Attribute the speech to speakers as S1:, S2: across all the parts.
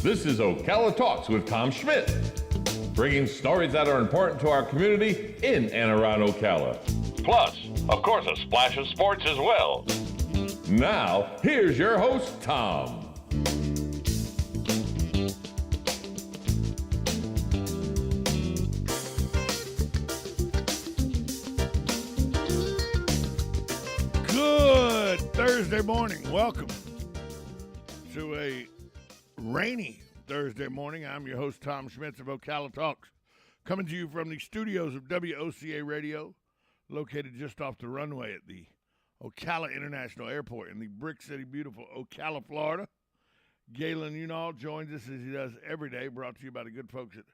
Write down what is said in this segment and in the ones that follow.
S1: This is Ocala Talks with Tom Schmidt, bringing stories that are important to our community in and around Ocala. Plus, of course, a splash of sports as well. Now, here's your host, Tom.
S2: Good Thursday morning. Welcome to a rainy Thursday morning. I'm your host, Tom Schmitz of Ocala Talks, coming to you from the studios of WOCA Radio, located just off the runway at the Ocala International Airport in the Brick City, beautiful Ocala, Florida. Galen Unall joins us as he does every day, brought to you by the good folks at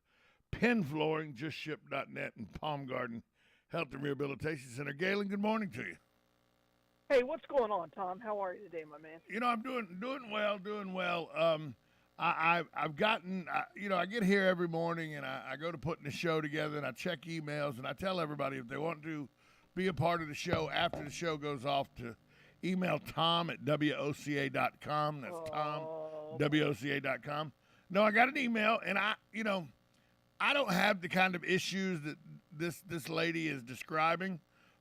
S2: Penn Flooring, JustShip.net, and Palm Garden Health and Rehabilitation Center. Galen, good morning to you.
S3: Hey, what's going on, Tom? How are you today, my man?
S2: You know, I'm doing well. I've gotten, I get here every morning and I go to putting the show together and I check emails and I tell everybody if they want to be a part of the show after the show goes off to email Tom at WOCA.com. That's Tom, WOCA.com. No, I got an email and I don't have the kind of issues that this lady is describing,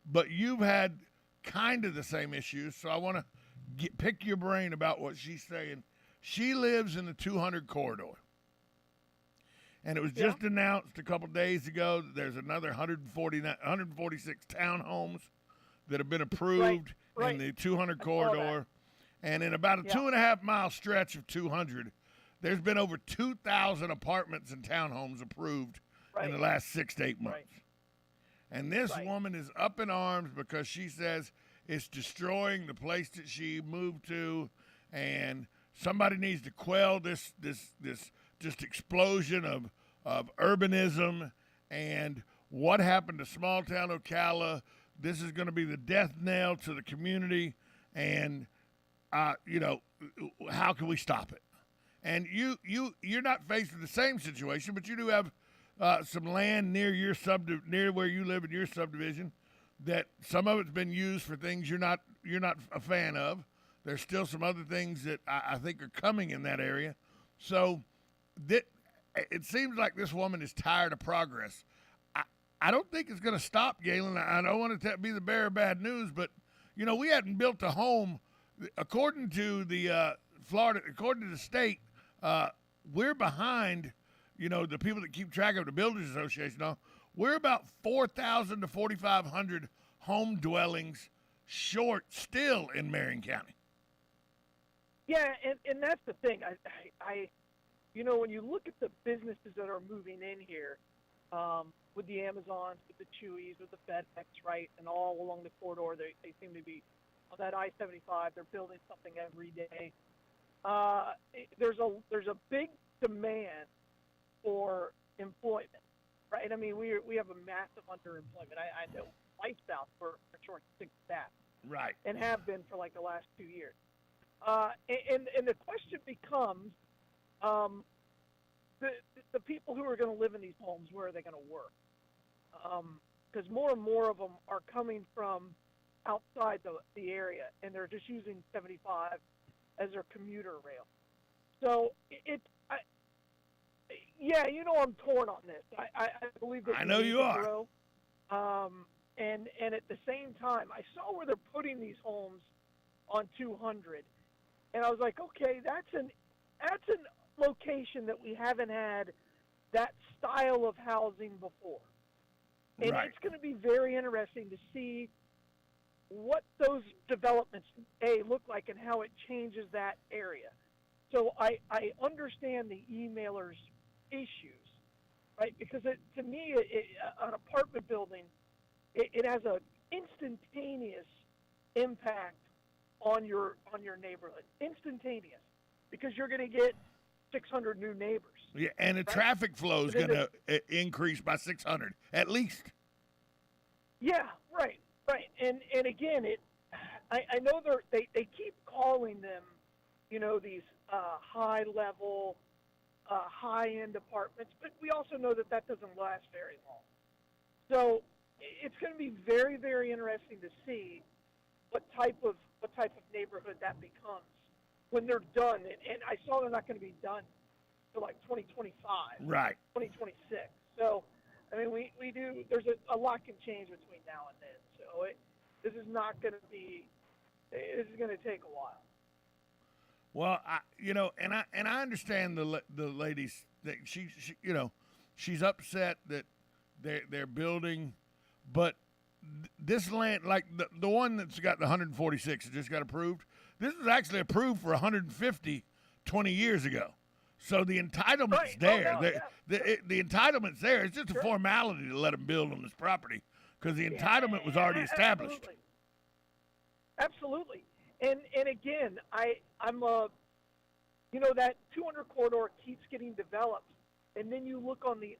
S2: but you've had kind of the same issues, so I want to pick your brain about what she's saying. She lives in the 200 corridor, and it was just announced a couple days ago that there's another 146 townhomes that have been approved in the 200 corridor, and in about a 2.5 mile stretch of 200, there's been over 2,000 apartments and townhomes approved in the last 6 to 8 months. And this woman is up in arms because she says it's destroying the place that she moved to, and somebody needs to quell this just explosion of urbanism and what happened to small town Ocala. This is going to be the death knell to the community, and how can we stop it? And you're not faced with the same situation, but you do have some land near near where you live in your subdivision that some of it's been used for things you're not a fan of. There's still some other things that I think are coming in that area. So it seems like this woman is tired of progress. I don't think it's going to stop, Galen. I don't want to be the bearer of bad news, but we hadn't built a home according to the according to the state. We're behind. The people that keep track of the Builders Association, we're about 4,000 to 4,500 home dwellings short still in Marion County.
S3: Yeah, and that's the thing. I when you look at the businesses that are moving in here, with the Amazons, with the Chewies, with the FedEx, right, and all along the corridor, they seem to be on that I-75. They're building something every day. There's a big demand for employment, right? I mean, we have a massive underemployment. I know Lifestyle for short 6 staff,
S2: right,
S3: and have been for like the last 2 years. And the question becomes, the people who are going to live in these homes, where are they going to work? Because more and more of them are coming from outside the area, and they're just using 75 as their commuter rail. So I'm torn on this. I believe that
S2: I know you are.
S3: grow. And at the same time, I saw where they're putting these homes on 200, and I was like, okay, that's an location that we haven't had that style of housing before, and it's going to be very interesting to see what those developments look like and how it changes that area. So I understand the emailer's issues, right? Because to me, an apartment building, it has an instantaneous impact on your neighborhood, instantaneous, because you're going to get 600 new neighbors.
S2: Yeah, and the traffic flow is going to increase by 600 at least.
S3: Yeah, right. And again, I know they keep calling them, these high level, high-end apartments, but we also know that doesn't last very long. So it's going to be very, very interesting to see what type of neighborhood that becomes when they're done. And I saw they're not going to be done to like 2025,
S2: Right.
S3: 2026. So, I mean, we do. There's a lot can change between now and then. So this is not going to be. This is going to take a while.
S2: Well, and I understand the ladies that she she's upset that they're building, but this land, like the one that's got the 146 that just got approved, this was actually approved for 150 20 years ago. So the entitlement's
S3: Right.
S2: there.
S3: Oh, no, yeah.
S2: The entitlement's there. It's just a formality to let them build on this property because the entitlement was already established.
S3: Absolutely. And again, I'm that 200 corridor keeps getting developed, and then you look on the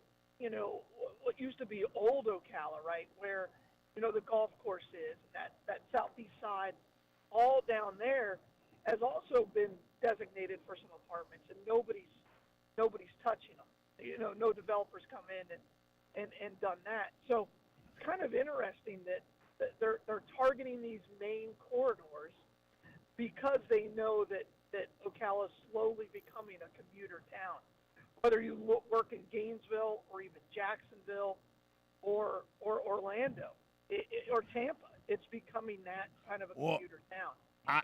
S3: what used to be old Ocala, right, where the golf course is, and that southeast side, all down there, has also been designated for some apartments, and nobody's touching them. No developers come in and done that. So it's kind of interesting that they're targeting these main corridors because they know that Ocala is slowly becoming a commuter town. Whether you work in Gainesville or even Jacksonville or Orlando or Tampa, it's becoming that kind of a commuter town.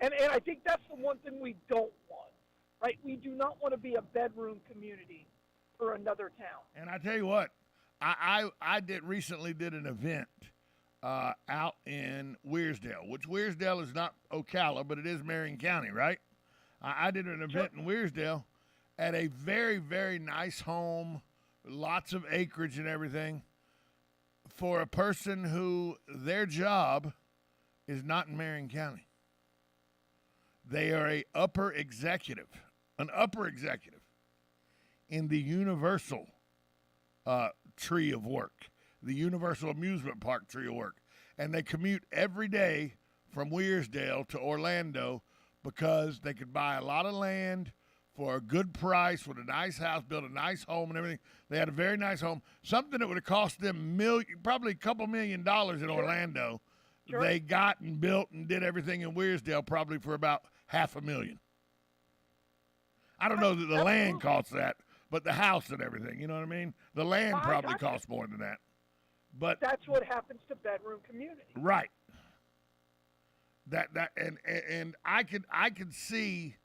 S3: And I think that's the one thing we don't want, right? We do not want to be a bedroom community for another town.
S2: And I tell you what, I recently did an event out in Wearsdale, which Wearsdale is not Ocala, but it is Marion County, right? I did an event in Wearsdale at a very, very nice home, lots of acreage and everything, for a person who their job is not in Marion County. They are an upper executive in the Universal tree of work, the Universal Amusement Park tree of work. And they commute every day from Wearsdale to Orlando because they could buy a lot of land for a good price with a nice house, build a nice home and everything. They had a very nice home, something that would have cost them probably a couple $1 million in Orlando. Sure. They got and built and did everything in Wearsdale probably for about $500,000. I don't know that the land costs that, but the house and everything, you know what I mean? The land probably costs more than that. But
S3: that's what happens to bedroom communities.
S2: Right. And I could see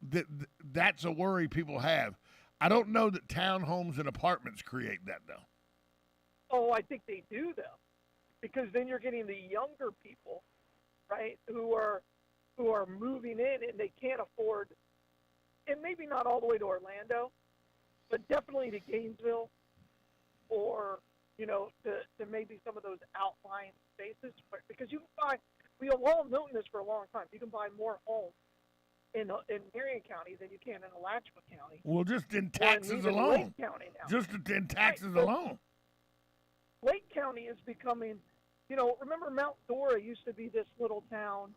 S2: that's a worry people have. I don't know that townhomes and apartments create that though.
S3: Oh, I think they do though, because then you're getting the younger people, right, who are moving in and they can't afford, and maybe not all the way to Orlando, but definitely to Gainesville, or to maybe some of those outlying spaces, because you can buy. We have all known this for a long time. You can buy more homes in Marion County than you can in Alachua County.
S2: Well, just in taxes alone.
S3: Lake County now.
S2: Just in taxes alone.
S3: Lake County is becoming, remember Mount Dora used to be this little town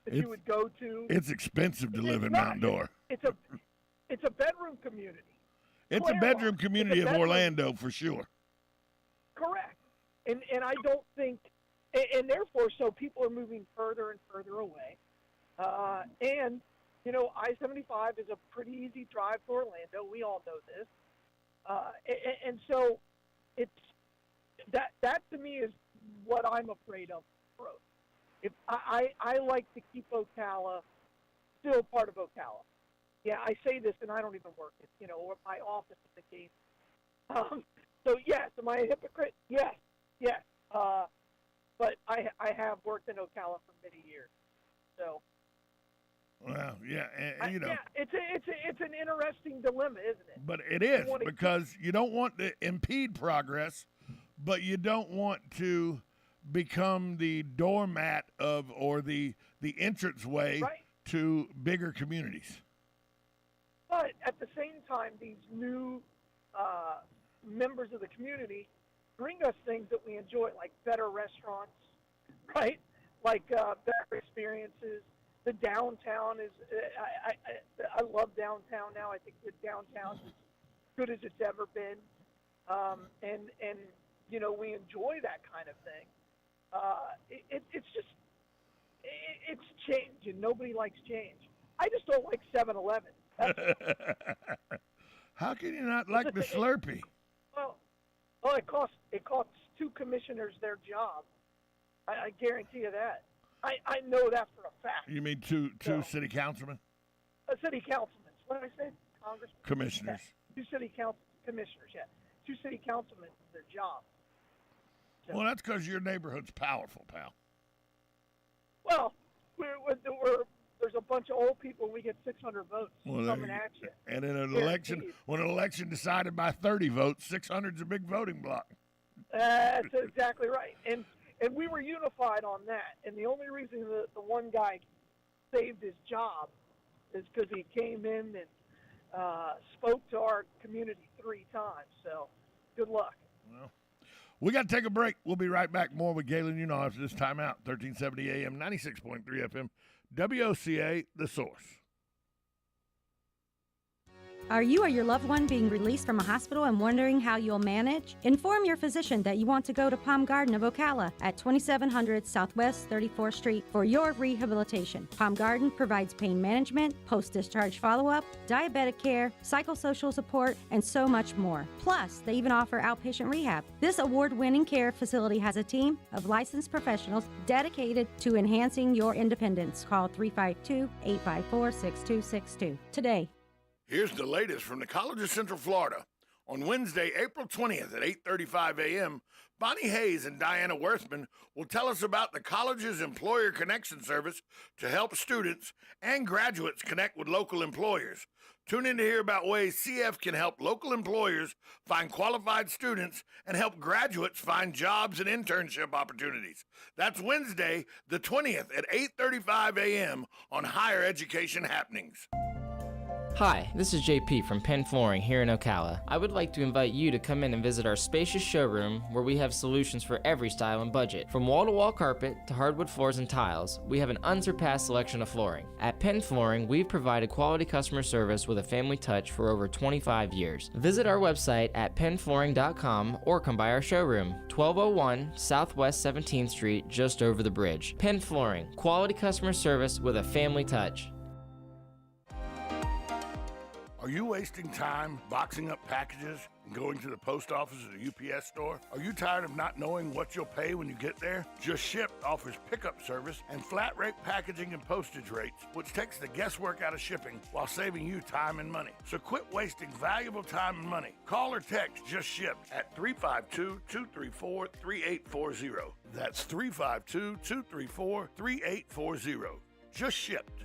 S3: that you would go to.
S2: It's expensive to live in Mount Dora.
S3: It's a bedroom community.
S2: It's a bedroom community of Orlando for sure.
S3: Correct. And I don't think, and therefore, so people are moving further and further away. And, I-75 is a pretty easy drive to Orlando. We all know this. And so it's that to me is what I'm afraid of. Growth. If I like to keep Ocala still part of Ocala. Yeah, I say this, and I don't even work it. Or my office is the case. So yes, am I a hypocrite? Yes. But I have worked in Ocala for many years. So.
S2: Well, yeah,
S3: Yeah, it's an interesting dilemma, isn't it?
S2: But it is, because you don't want to impede progress, but you don't want to become the doormat of or the entranceway to bigger communities.
S3: But at the same time, these new members of the community bring us things that we enjoy, like better restaurants, right? Like better experiences. The downtown is, I love downtown now. I think the downtown is as good as it's ever been. And we enjoy that kind of thing. It's just, it's change, and nobody likes change. I just don't like 7-Eleven.
S2: How can you not like the Slurpee?
S3: Well, it costs two commissioners their job. I guarantee you that. I know that for a fact.
S2: You mean two city councilmen?
S3: City councilmen. What did I say? Congressmen?
S2: Commissioners.
S3: Yeah. Two city council commissioners, yeah. Two city councilmen their job. So,
S2: Well, that's because your neighborhood's powerful, pal.
S3: well, there's a bunch of old people and we get 600 votes coming at you.
S2: And in an
S3: Guaranteed.
S2: when an election decided by 30 votes, 600's a big voting block.
S3: That's exactly right. And we were unified on that. And the only reason the one guy saved his job is because he came in and spoke to our community 3 times. So good luck.
S2: Well, we got to take a break. We'll be right back. More with Galen Unaw after this timeout. 1370 AM, 96.3 FM, WOCA, The Source.
S4: Are you or your loved one being released from a hospital and wondering how you'll manage? Inform your physician that you want to go to Palm Garden of Ocala at 2700 Southwest 34th Street for your rehabilitation. Palm Garden provides pain management, post-discharge follow-up, diabetic care, psychosocial support, and so much more. Plus, they even offer outpatient rehab. This award-winning care facility has a team of licensed professionals dedicated to enhancing your independence. Call 352-854-6262 today.
S2: Here's the latest from the College of Central Florida. On Wednesday, April 20th at 8:35 a.m., Bonnie Hayes and Diana Worthman will tell us about the college's Employer Connection Service to help students and graduates connect with local employers. Tune in to hear about ways CF can help local employers find qualified students and help graduates find jobs and internship opportunities. That's Wednesday, the 20th at 8:35 a.m. on Higher Education Happenings.
S5: Hi, this is JP from Penn Flooring here in Ocala. I would like to invite you to come in and visit our spacious showroom where we have solutions for every style and budget. From wall-to-wall carpet to hardwood floors and tiles, we have an unsurpassed selection of flooring. At Penn Flooring, we've provided quality customer service with a family touch for over 25 years. Visit our website at pennflooring.com or come by our showroom, 1201 Southwest 17th Street, just over the bridge. Penn Flooring, quality customer service with a family touch.
S2: Are you wasting time boxing up packages and going to the post office or the UPS store? Are you tired of not knowing what you'll pay when you get there? Just Ship offers pickup service and flat rate packaging and postage rates, which takes the guesswork out of shipping while saving you time and money. So quit wasting valuable time and money. Call or text Just Ship at 352-234-3840. That's 352-234-3840. Just Shipped.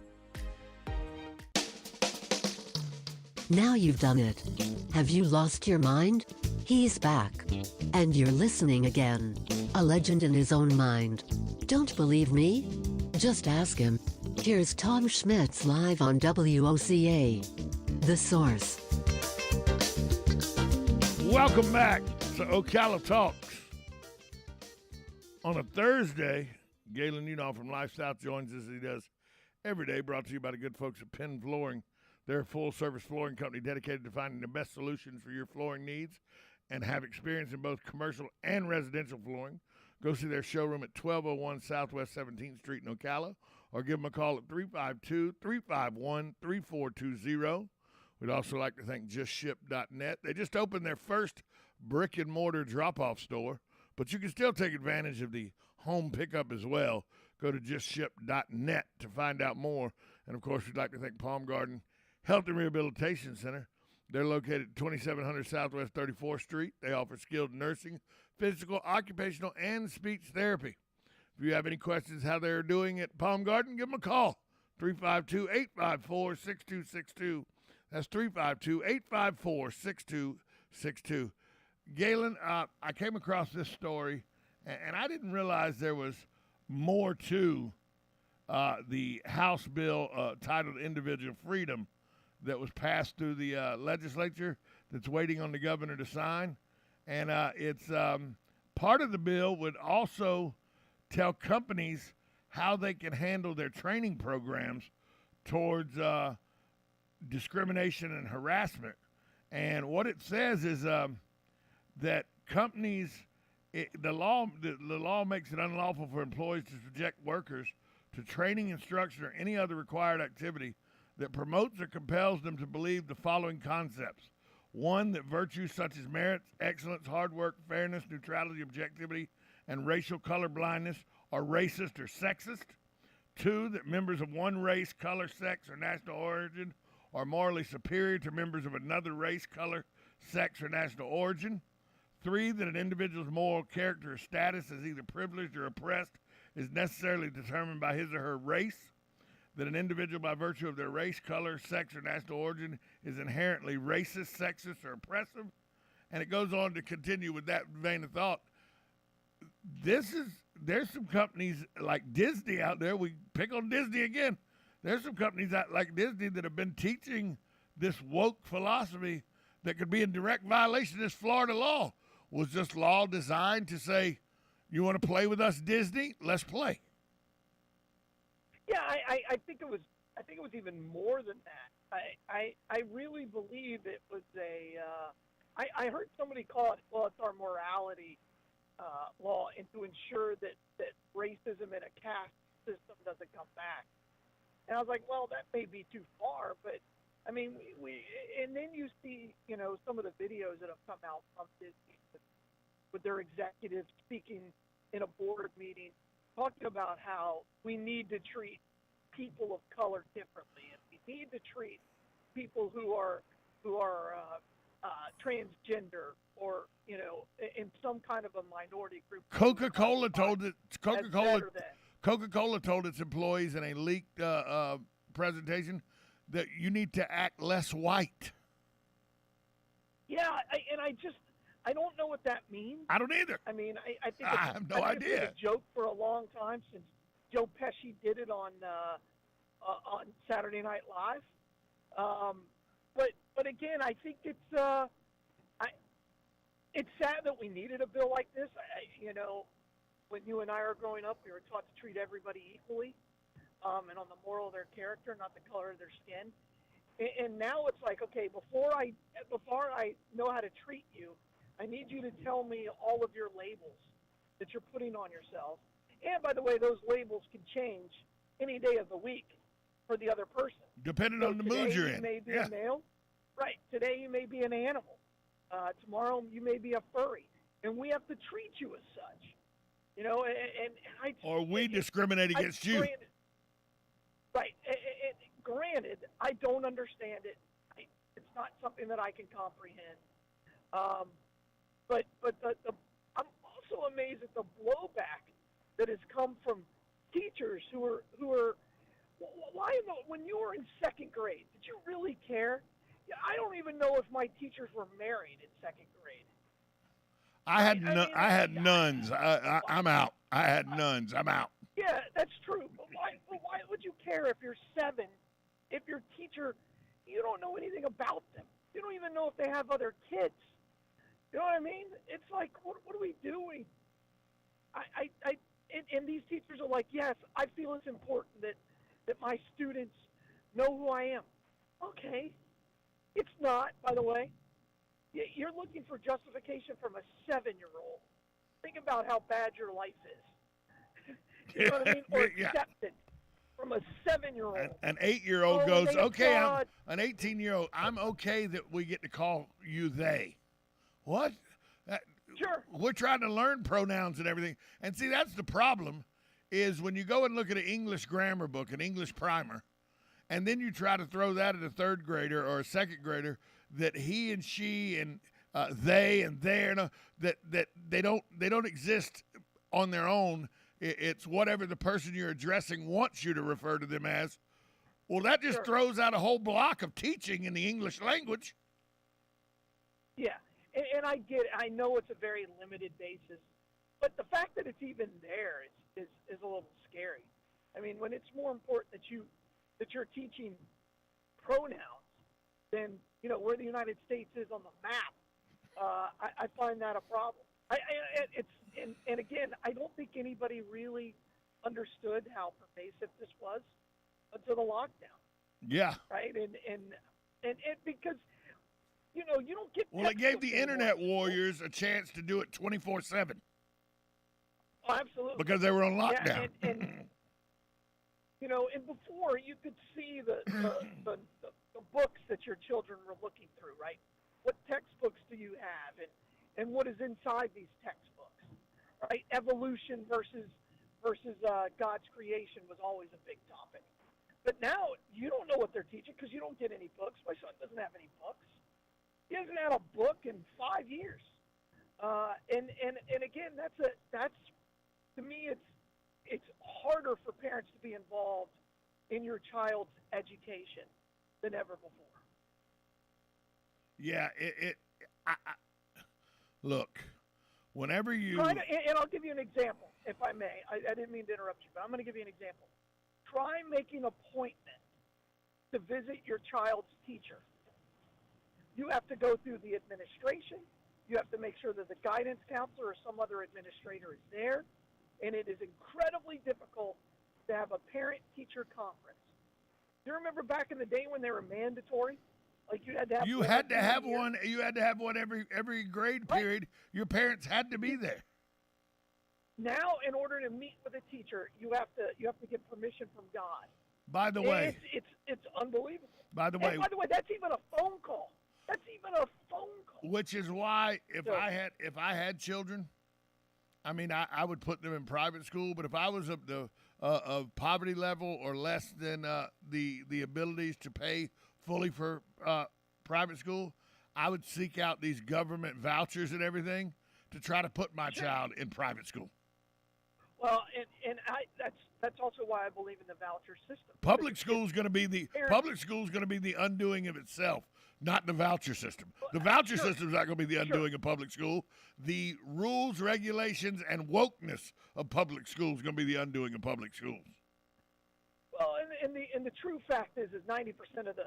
S6: Now you've done it. Have you lost your mind? He's back. And you're listening again. A legend in his own mind. Don't believe me? Just ask him. Here's Tom Schmitz live on WOCA. The Source.
S2: Welcome back to Ocala Talks. On a Thursday, Galen Unaw from Life South joins us as he does every day, brought to you by the good folks at Penn Flooring. They're a full-service flooring company dedicated to finding the best solutions for your flooring needs and have experience in both commercial and residential flooring. Go see their showroom at 1201 Southwest 17th Street in Ocala or give them a call at 352-351-3420. We'd also like to thank JustShip.net. They just opened their first brick-and-mortar drop-off store, but you can still take advantage of the home pickup as well. Go to JustShip.net to find out more. And, of course, we'd like to thank Palm Garden Health and Rehabilitation Center. They're located at 2700 Southwest 34th Street. They offer skilled nursing, physical, occupational, and speech therapy. If you have any questions how they're doing at Palm Garden, give them a call. 352-854-6262. That's 352-854-6262. Galen, I came across this story, and I didn't realize there was more to the House bill titled Individual Freedom that was passed through the legislature that's waiting on the governor to sign. And it's part of the bill would also tell companies how they can handle their training programs towards discrimination and harassment. And what it says is that companies, the law makes it unlawful for employees to subject workers to training, instruction, or any other required activity that promotes or compels them to believe the following concepts: One, that virtues such as merit, excellence, hard work, fairness, neutrality, objectivity, and racial color blindness are racist or sexist. Two, that members of one race, color, sex, or national origin are morally superior to members of another race, color, sex, or national origin. Three, that an individual's moral character or status as either privileged or oppressed is necessarily determined by his or her race. That an individual, by virtue of their race, color, sex, or national origin, is inherently racist, sexist, or oppressive. And it goes on to continue with that vein of thought. There's some companies like Disney out there. We pick on Disney again. There's some companies out like Disney that have been teaching this woke philosophy that could be in direct violation of this Florida law. Was this law designed to say, you want to play with us, Disney? Let's play.
S3: Yeah, I think it was. I think it was even more than that. I really believe it was a. I heard somebody call it. Well, it's our morality law, and to ensure that racism in a caste system doesn't come back. And I was like, well, that may be too far, but I mean, we and then you see, some of the videos that have come out from Disney with their executives speaking in a board meeting, talking about how we need to treat people of color differently, and we need to treat people who are transgender or in some kind of a minority group.
S2: Coca-Cola told its employees in a leaked presentation that you need to act less white.
S3: Yeah, I don't know what that means.
S2: I don't either.
S3: I mean, I think
S2: I have no
S3: I think
S2: idea.
S3: It's been a joke for a long time since Joe Pesci did it on Saturday Night Live. But again, I think it's sad that we needed a bill like this. When you and I were growing up, we were taught to treat everybody equally, and on the moral of their character, not the color of their skin. And now it's like, okay, before I know how to treat you, I need you to tell me all of your labels that you're putting on yourself. And by the way, those labels can change any day of the week for the other person.
S2: Depending on the mood you're in.
S3: Today you may be a male. Right. Today you may be an animal. Tomorrow you may be a furry. And we have to treat you as such.
S2: Or we discriminate against you.
S3: Right. Granted, I don't understand it. It's not something that I can comprehend. But I'm also amazed at the blowback that has come from teachers who are why when you were in second grade, did you really care? I don't even know if my teachers were married in second grade.
S2: I had nuns. I'm out. I had nuns. I'm out.
S3: Yeah, that's true. But why would you care if you're 7? If your teacher, you don't know anything about them. You don't even know if they have other kids. You know what I mean? It's like, what are we doing? And these teachers are like, yes, I feel it's important that my students know who I am. Okay. It's not, by the way. You're looking for justification from a 7-year-old. Think about how bad your life is. You know what I mean? Or accepted from a 7-year-old.
S2: An 8-year-old goes, okay, an 18-year-old, I'm okay that we get to call you they. What?
S3: Sure.
S2: We're trying to learn pronouns and everything. And see, that's the problem, is when you go and look at an English grammar book, an English primer, and then you try to throw that at a third grader or a second grader, that he and she and they and there, that they don't exist on their own. It's whatever the person you're addressing wants you to refer to them as. Well, that just throws out a whole block of teaching in the English language.
S3: Yeah, and I get it. I know it's a very limited basis, but the fact that it's even there is a little scary. I mean, when it's more important that you're teaching pronouns than where the United States is on the map, I find that a problem. And again, I don't think anybody really understood how pervasive this was until the lockdown.
S2: Yeah.
S3: Right. And because you don't get.
S2: Well, it gave the internet warriors a chance to do it 24/7.
S3: Oh, absolutely.
S2: Because they were on lockdown.
S3: Yeah, and before you could see the books that your children were looking through, right? What is inside these textbooks, right? Evolution versus God's creation was always a big topic. But now you don't know what they're teaching because you don't get any books. My son doesn't have any books. He hasn't had a book in 5 years. And again, that's to me, it's harder for parents to be involved in your child's education than ever before.
S2: Yeah, look, whenever you...
S3: And I'll give you an example, if I may. I didn't mean to interrupt you, but I'm going to give you an example. Try making an appointment to visit your child's teacher. You have to go through the administration. You have to make sure that the guidance counselor or some other administrator is there. And it is incredibly difficult to have a parent-teacher conference. Do you remember back in the day when they were mandatory? Like you had to have
S2: You had to have one. You had to have one every grade period. Right. Your parents had to be there.
S3: Now, in order to meet with a teacher, you have to get permission from God.
S2: By the way,
S3: it's unbelievable.
S2: By the way,
S3: that's even a phone call. That's even a phone call.
S2: Which is why if I had children, I mean I would put them in private school. But if I was of poverty level or less than the abilities to pay fully for private school, I would seek out these government vouchers and everything to try to put my child in private school.
S3: Well, that's also why I believe in the voucher system.
S2: Public school is going to be the undoing of itself, not the voucher system. The voucher system is not going to be the undoing of public school. The rules, regulations, and wokeness of public school is going to be the undoing of public schools.
S3: Well, and the true fact is 90% of the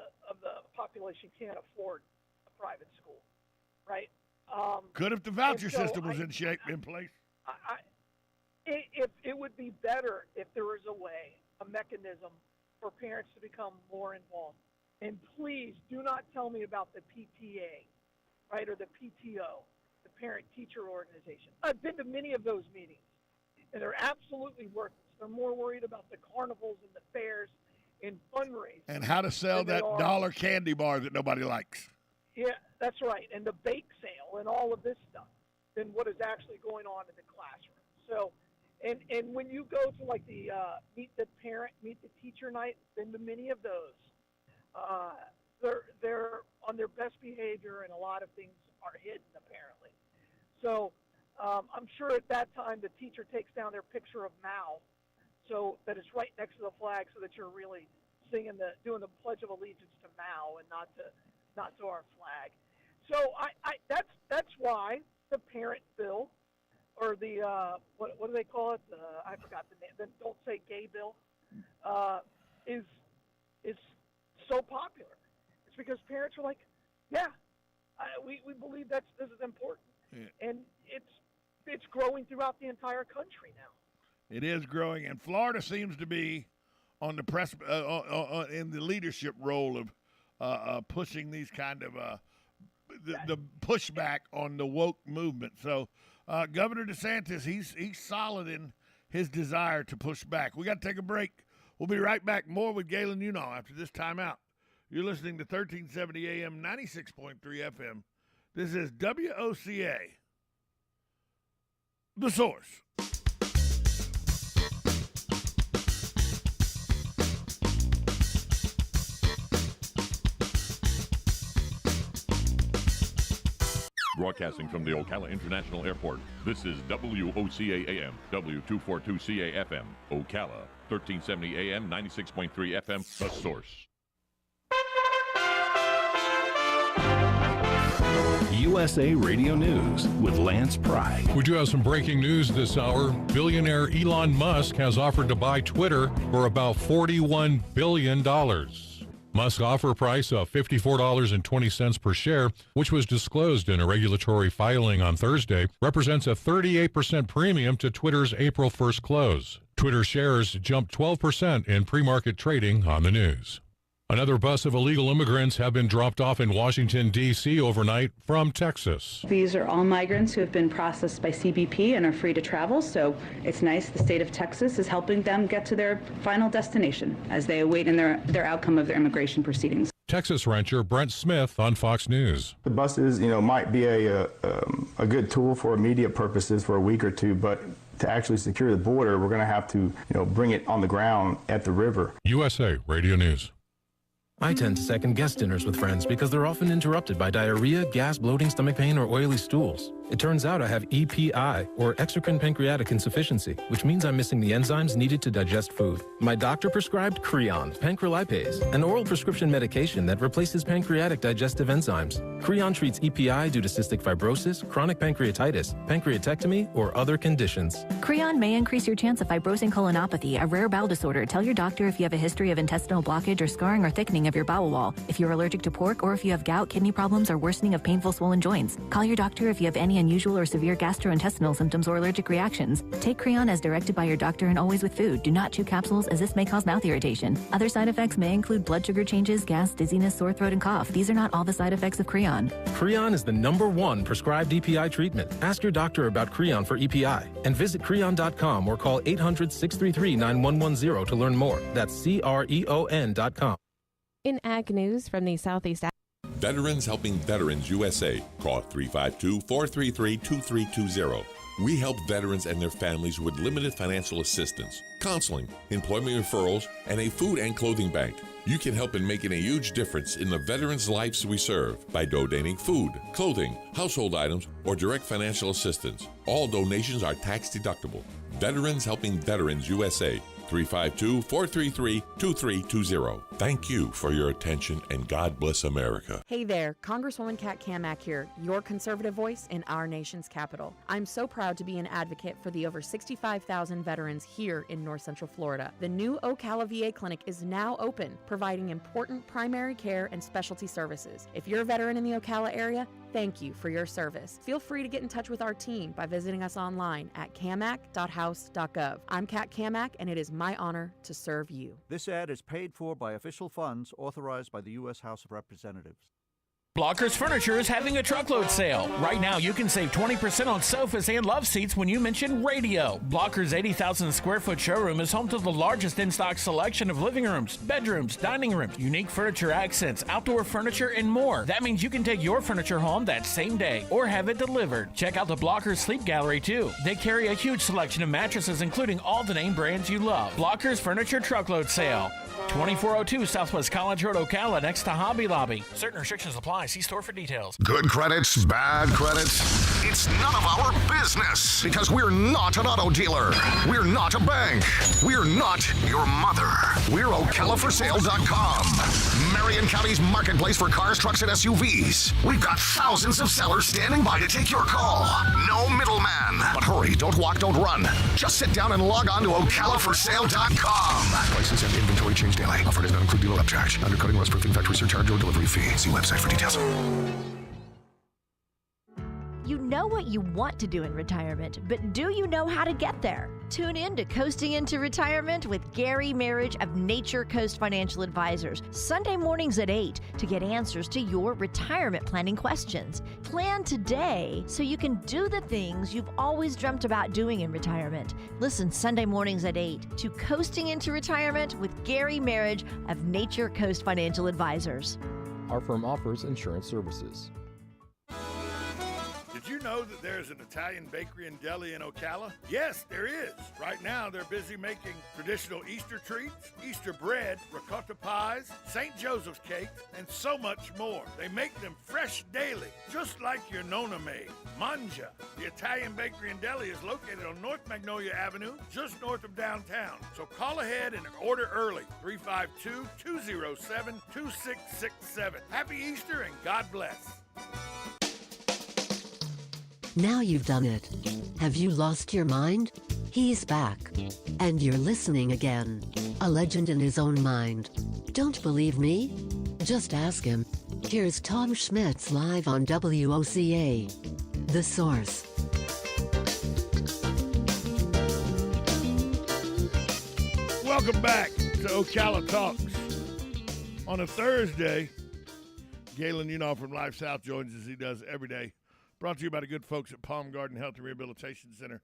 S3: population can't afford a private school, right?
S2: Could if the voucher system was in place.
S3: It would be better if there was a mechanism for parents to become more involved. And please do not tell me about the PTA, right, or the PTO, the parent-teacher organization. I've been to many of those meetings, and they're absolutely worthless. They're more worried about the carnivals and the fairs and fundraising.
S2: And how to sell that dollar candy bar that nobody likes.
S3: Yeah, that's right, and the bake sale and all of this stuff than what is actually going on in the classroom. So, and when you go to like the meet the parent, meet the teacher night, then to many of those, they're on their best behavior, and a lot of things are hidden apparently. So I'm sure at that time the teacher takes down their picture of Mao, so that it's right next to the flag, so that you're really doing the Pledge of Allegiance to Mao and not to our flag. So that's why the parent bill, or the what do they call it? I forgot the name. The Don't Say Gay bill is so popular. It's because parents are like, yeah, we believe this is important, and it's growing throughout the entire country now.
S2: It is growing, and Florida seems to be on the press in the leadership role of pushing these kind of the pushback on the woke movement. So Governor DeSantis, he's solid in his desire to push back. We got to take a break. We'll be right back. More with Galen Unall after this timeout. You're listening to 1370 AM, 96.3 FM. This is WOCA, The Source.
S1: Broadcasting from the Ocala International Airport, this is WOCA AM, W242CA FM, Ocala, 1370 AM, 96.3 FM, The Source.
S7: USA Radio News with Lance Pry.
S8: We do have some breaking news this hour. Billionaire Elon Musk has offered to buy Twitter for about $41 billion. Musk's offer price of $54.20 per share, which was disclosed in a regulatory filing on Thursday, represents a 38% premium to Twitter's April 1st close. Twitter shares jumped 12% in pre-market trading on the news. Another bus of illegal immigrants have been dropped off in Washington, D.C. overnight from Texas.
S9: These are all migrants who have been processed by CBP and are free to travel, so it's nice the state of Texas is helping them get to their final destination as they await their outcome of their immigration proceedings.
S8: Texas rancher Brent Smith on Fox News.
S10: The buses, might be a good tool for immediate purposes for a week or two, but to actually secure the border, we're going to have to, bring it on the ground at the river.
S8: USA Radio News.
S11: I tend to second-guess dinners with friends because they're often interrupted by diarrhea, gas, bloating, stomach pain, or oily stools. It turns out I have EPI, or exocrine pancreatic insufficiency, which means I'm missing the enzymes needed to digest food. My doctor prescribed Creon, pancrelipase, an oral prescription medication that replaces pancreatic digestive enzymes. Creon treats EPI due to cystic fibrosis, chronic pancreatitis, pancreatectomy, or other conditions.
S12: Creon may increase your chance of fibrosing colonopathy, a rare bowel disorder. Tell your doctor if you have a history of intestinal blockage or scarring or thickening of your bowel wall, if you're allergic to pork, or if you have gout, kidney problems, or worsening of painful swollen joints. Call your doctor if you have any unusual or severe gastrointestinal symptoms or allergic reactions. Take Creon as directed by your doctor and always with food. Do not chew capsules, as this may cause mouth irritation. Other side effects may include blood sugar changes, gas, dizziness, sore throat, and cough. These are not all the side effects of Creon.
S11: Creon is the #1 prescribed EPI treatment. Ask your doctor about Creon for EPI and visit Creon.com or call 800-633-9110 to learn more. That's CREON.com.
S13: In Ag News from the Southeast.
S14: Veterans Helping Veterans USA. Call 352-433-2320. We help veterans and their families with limited financial assistance, counseling, employment referrals, and a food and clothing bank. You can help in making a huge difference in the veterans' lives we serve by donating food, clothing, household items, or direct financial assistance. All donations are tax deductible. Veterans Helping Veterans USA. 352-433-2320. Thank you for your attention, and God bless America.
S15: Hey there, Congresswoman Kat Kamak here, your conservative voice in our nation's capital. I'm so proud to be an advocate for the over 65,000 veterans here in North Central Florida. The new Ocala VA clinic is now open, providing important primary care and specialty services. If you're a veteran in the Ocala area, thank you for your service. Feel free to get in touch with our team by visiting us online at camac.house.gov. I'm Kat Kamak, and it is my honor to serve you.
S16: This ad is paid for by official funds authorized by the U.S. House of Representatives.
S17: Blockers Furniture is having a truckload sale. Right now, you can save 20% on sofas and love seats when you mention radio. Blockers' 80,000 square foot showroom is home to the largest in-stock selection of living rooms, bedrooms, dining rooms, unique furniture accents, outdoor furniture, and more. That means you can take your furniture home that same day or have it delivered. Check out the Blockers Sleep Gallery, too. They carry a huge selection of mattresses, including all the name brands you love. Blockers Furniture truckload sale. 2402 Southwest College Road, Ocala, next to Hobby Lobby. Certain restrictions apply. See store for details.
S18: Good credits, bad credits. It's none of our business because we're not an auto dealer. We're not a bank. We're not your mother. We're OcalaForSale.com. Marion County's marketplace for cars, trucks, and SUVs. We've got thousands of sellers standing by to take your call. No middleman. But hurry, don't walk, don't run. Just sit down and log on to OcalaForSale.com. Prices and inventory change daily. Offer does not include dealer upcharge. Undercutting less proof factory surcharge or delivery fee. See website for details.
S19: You know what you want to do in retirement, but do you know how to get there? Tune in to Coasting into Retirement with Gary Marriage of Nature Coast Financial Advisors, Sunday mornings at 8 to get answers to your retirement planning questions. Plan today so you can do the things you've always dreamt about doing in retirement. Listen Sunday mornings at 8 to Coasting into Retirement with Gary Marriage of Nature Coast Financial Advisors.
S20: Our firm offers insurance services.
S2: Did you know that there's an Italian bakery and deli in Ocala? Yes, there is. Right now, they're busy making traditional Easter treats, Easter bread, ricotta pies, St. Joseph's cakes, and so much more. They make them fresh daily, just like your Nonna made. Mangia. The Italian bakery and deli is located on North Magnolia Avenue, just north of downtown. So call ahead and order early. 352-207-2667. Happy Easter and God bless.
S6: Now you've done it. Have you lost your mind? He's back. And you're listening again. A legend in his own mind. Don't believe me? Just ask him. Here's Tom Schmitz live on WOCA. The Source.
S2: Welcome back to Ocala Talks. On a Thursday, Galen Unoff from Life South joins us. He does every day. Brought to you by the good folks at Palm Garden Health and Rehabilitation Center,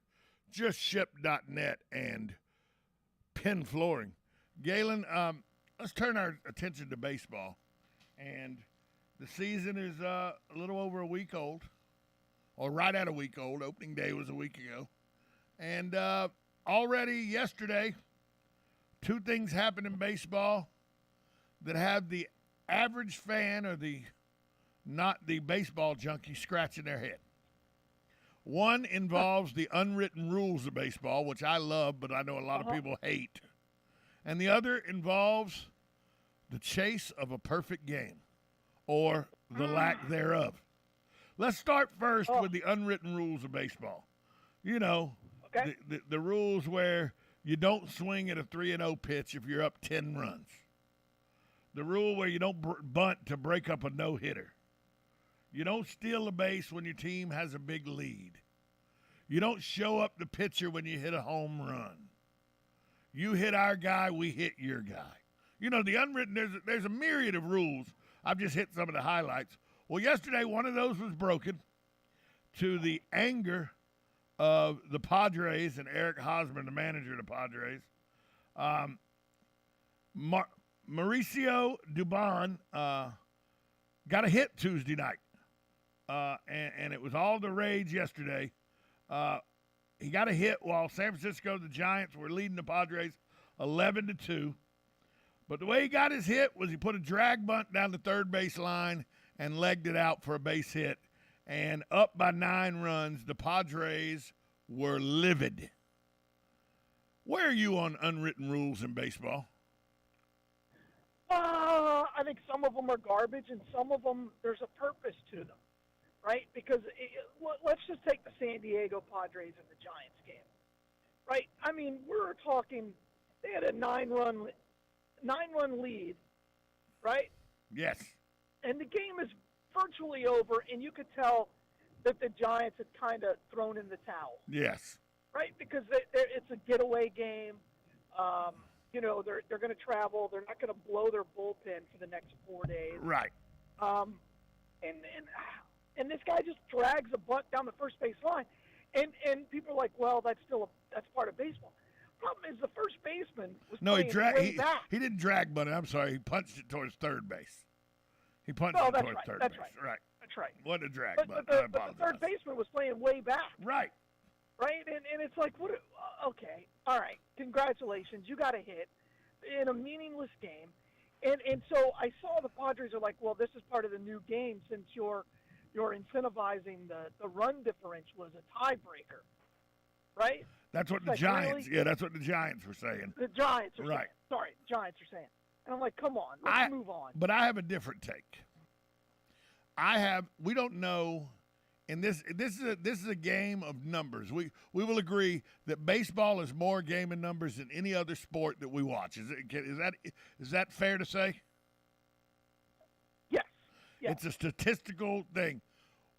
S2: JustShip.net, and Penn Flooring. Galen, let's turn our attention to baseball. And the season is a little over a week old, or right at a week old. Opening day was a week ago. And already yesterday, two things happened in baseball that have the average fan or not the baseball junkie scratching their head. One involves the unwritten rules of baseball, which I love, but I know a lot of people hate. And the other involves the chase of a perfect game, or the lack thereof. Let's start first with the unwritten rules of baseball. You know, the rules where you don't swing at a 3-0 pitch if you're up 10 runs. The rule where you don't bunt to break up a no-hitter. You don't steal a base when your team has a big lead. You don't show up the pitcher when you hit a home run. You hit our guy, we hit your guy. You know, the unwritten, there's a myriad of rules. I've just hit some of the highlights. Well, yesterday, one of those was broken to the anger of the Padres and Eric Hosmer, the manager of the Padres. Mauricio Dubon got a hit Tuesday night. And it was all the rage yesterday. He got a hit while San Francisco, the Giants, were leading the Padres 11-2. But the way he got his hit was he put a drag bunt down the third base line and legged it out for a base hit. And up by 9 runs, the Padres were livid. Where are you on unwritten rules in baseball?
S3: I think some of them are garbage, and some of them, there's a purpose to them. Right? Because let's just take the San Diego Padres and the Giants game. Right? I mean, we're talking, they had a 9-run lead, right?
S2: Yes.
S3: And the game is virtually over, and you could tell that the Giants had kind of thrown in the towel.
S2: Yes.
S3: Right? Because it's a getaway game. You know, they're going to travel. They're not going to blow their bullpen for the next 4 days.
S2: Right.
S3: And this guy just drags a bunt down the first base line, and people are like, well, that's part of baseball. Problem is, the first baseman was way back.
S2: He didn't drag bunt. I'm sorry, he punched it towards third base. He punched it towards third base. Right.
S3: That's right.
S2: What a drag bunt.
S3: But the third baseman was playing way back.
S2: Right.
S3: Right, and it's like, what? Okay, all right, congratulations, you got a hit in a meaningless game, and so I saw the Padres are like, well, this is part of the new game since you're incentivizing the run differential as a tiebreaker, right?
S2: That's what the Giants. Really? Yeah, that's what the Giants were saying.
S3: The Giants are
S2: right.
S3: saying. Sorry, the Giants are saying. And I'm like, come on, let's move on.
S2: But I have a different take. We don't know, and this is a game of numbers. We will agree that baseball is more game in numbers than any other sport that we watch. Is that fair to say?
S3: Yes.
S2: It's a statistical thing.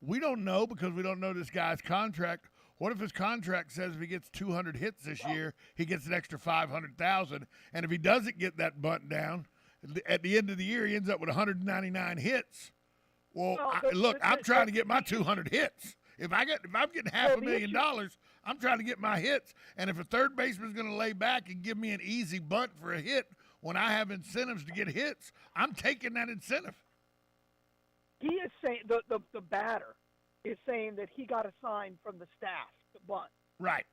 S2: We don't know because we don't know this guy's contract. What if his contract says if he gets 200 hits this year, he gets an extra $500,000, and if he doesn't get that bunt down, at the end of the year he ends up with 199 hits? Well, I'm trying to get my 200 hits. If I'm getting $500,000, I'm trying to get my hits. And if a third baseman's going to lay back and give me an easy bunt for a hit when I have incentives to get hits, I'm taking that incentive.
S3: He is saying the batter is saying that he got a sign from the staff to bunt.
S2: Right.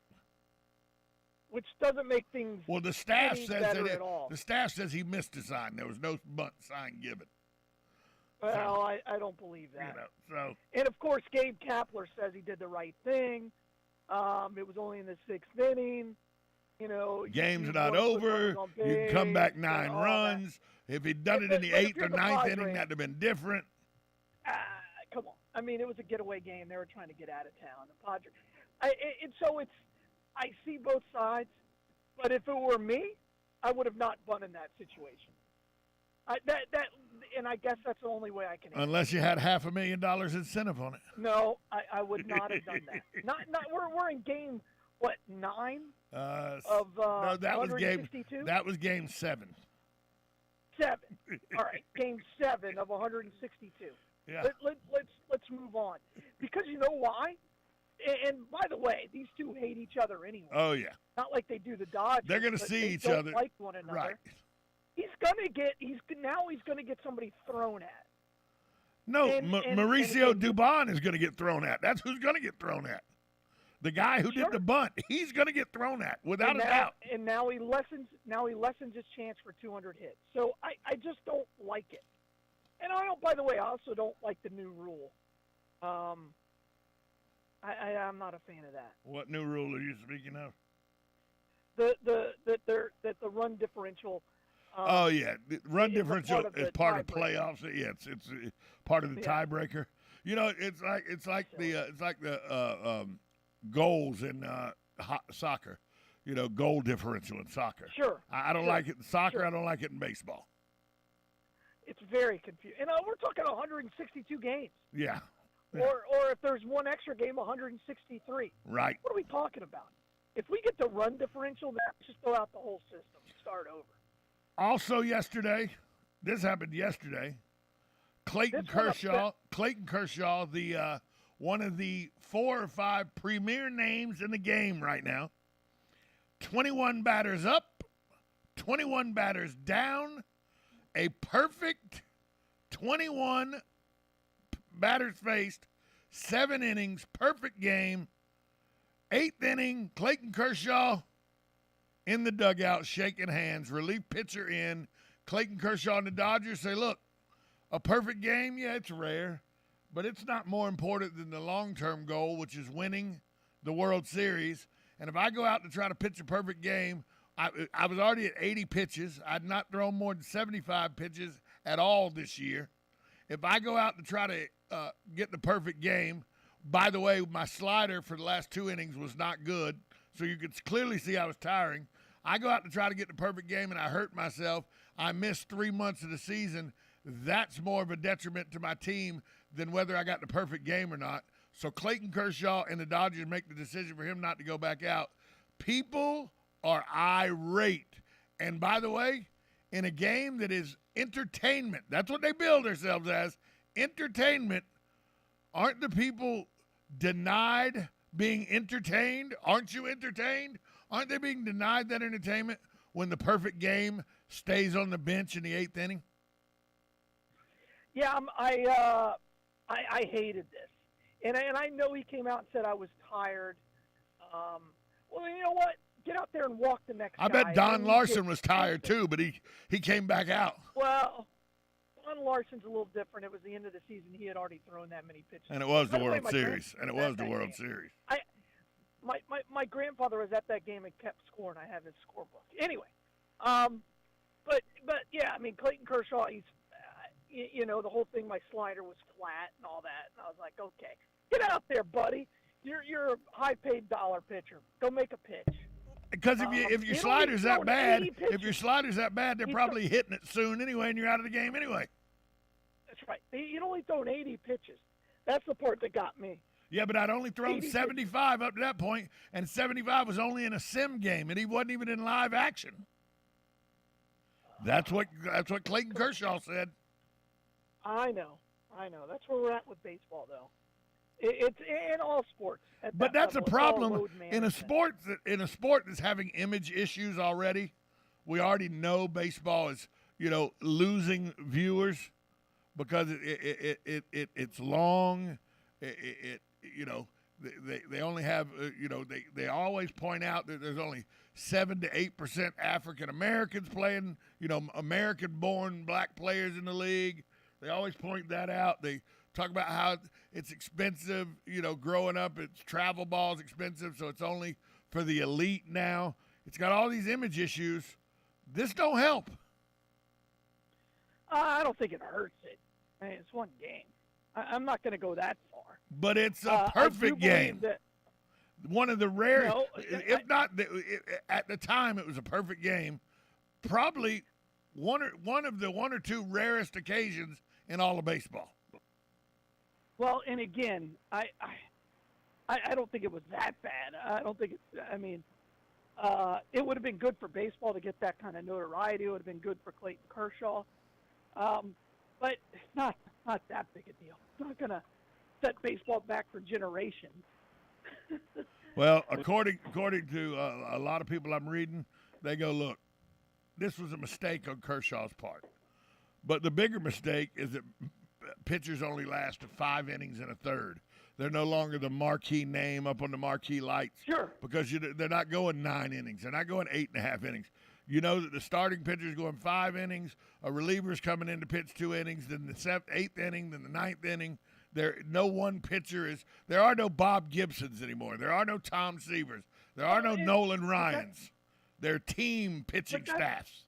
S3: Which doesn't make things
S2: well. The staff says
S3: at all.
S2: The staff says he missed a sign. There was no bunt sign given.
S3: Well, I don't believe that.
S2: So.
S3: And of course, Gabe Kapler says he did the right thing. It was only in the 6th inning. You know,
S2: game's not over. You can come back 9 runs. If he'd done it in the 8th or 9th inning, that'd have been different.
S3: Come on. I mean, it was a getaway game. They were trying to get out of town. The Padres. I see both sides. But if it were me, I would have not bunted in that situation. And I guess that's the only way I can.
S2: Unless you had $500,000 incentive on it.
S3: No, I would not have done that. Not. We're in game 9 of
S2: no, that was game.
S3: 162?
S2: That was game 7.
S3: 7. All right, game 7 of 162.
S2: Yeah.
S3: Let's move on, because you know why? And by the way, these two hate each other anyway.
S2: Oh yeah.
S3: Not like they do the Dodgers.
S2: They're going to see each
S3: don't
S2: other.
S3: Like one another.
S2: Right.
S3: he's gonna get somebody thrown at.
S2: No,
S3: And
S2: Mauricio Dubon is going to get thrown at. That's who's going to get thrown at. The guy who did the bunt, he's going to get thrown at without a doubt.
S3: And now he lessens his chance for 200 hits. So I just don't like it. And I don't. By the way, I also don't like the new rule. I'm not a fan of that.
S2: What new rule are you speaking of?
S3: The run differential.
S2: The run differential is part of playoffs. Yeah, it's part of the tiebreaker. You know, it's like the goals in soccer. You know, goal differential in soccer.
S3: Sure.
S2: I don't like it in soccer. Sure. I don't like it in baseball.
S3: It's very confusing. And we're talking 162 games.
S2: Yeah.
S3: Or if there's one extra game, 163.
S2: Right.
S3: What are we talking about? If we get the run differential, let's just throw out the whole system. Start over.
S2: Also yesterday, this happened yesterday, Clayton Kershaw, the one of the 4 or 5 premier names in the game right now, 21 batters up, 21 batters down, a perfect 21 batters faced, 7 innings, perfect game, 8th inning, Clayton Kershaw in the dugout, shaking hands, relief pitcher in. Clayton Kershaw and the Dodgers say, look, a perfect game, yeah, it's rare, but it's not more important than the long-term goal, which is winning the World Series. And if I go out to try to pitch a perfect game, I was already at 80 pitches. I'd not thrown more than 75 pitches at all this year. If I go out to try to get the perfect game, by the way, my slider for the last 2 innings was not good, so you could clearly see I was tiring. I go out to try to get the perfect game, and I hurt myself. I missed 3 months of the season. That's more of a detriment to my team than whether I got the perfect game or not. So Clayton Kershaw and the Dodgers make the decision for him not to go back out. People are irate. And by the way, in a game that is entertainment, that's what they build themselves as, entertainment, aren't the people denied being entertained? Aren't you entertained? Aren't they being denied that entertainment when the perfect game stays on the bench in the 8th inning?
S3: Yeah, I hated this, and I know he came out and said I was tired. Well, you know what? Get out there and walk the next.
S2: I bet Don Larson was tired too, but he came back out.
S3: Well, Don Larson's a little different. It was the end of the season. He had already thrown that many pitches.
S2: And it was the World Series.
S3: My grandfather was at that game and kept score, and I have his scorebook. Anyway, but yeah, I mean Clayton Kershaw. He's the whole thing. My slider was flat and all that, and I was like, okay, get out there, buddy. You're a high-paid dollar pitcher. Go make a pitch.
S2: Because if your slider's that bad, they're probably hitting it soon anyway, and you're out of the game anyway.
S3: That's right. He'd only thrown 80 pitches. That's the part that got me.
S2: Yeah, but I'd only thrown 75 up to that point, and 75 was only in a sim game, and he wasn't even in live action. That's what Clayton Kershaw said.
S3: I know. That's where we're at with baseball, though. It's in all sports.
S2: But that's a problem in a sport that's having image issues already. We already know baseball is losing viewers because it's long. They only have they always point out that there's only 7 to 8% African Americans playing, American-born black players in the league. They always point that out. They talk about how it's expensive, growing up. It's travel ball's expensive, so it's only for the elite now. It's got all these image issues. This don't help.
S3: I don't think it hurts it. I mean, it's one game. I'm not going to go that far.
S2: But it's a perfect game. One of the rare, at the time, it was a perfect game. Probably one of the 1 or 2 rarest occasions in all of baseball.
S3: Well, and again, I don't think it was that bad. I don't think it's. I mean, it would have been good for baseball to get that kind of notoriety. It would have been good for Clayton Kershaw, but it's not that big a deal. It's not going to set baseball back for generations.
S2: Well, according to a lot of people I'm reading, they go, look, this was a mistake on Kershaw's part. But the bigger mistake is that pitchers only last 5 innings and a third. They're no longer the marquee name up on the marquee lights.
S3: Sure.
S2: Because they're not going 9 innings. They're not going 8.5 innings. You know that the starting pitcher's going 5 innings, a reliever's coming in to pitch 2 innings, then the 8th inning, then the 9th inning. There are no Bob Gibsons anymore. There are no Tom Seavers. There are no Nolan Ryans. They're team pitching staffs.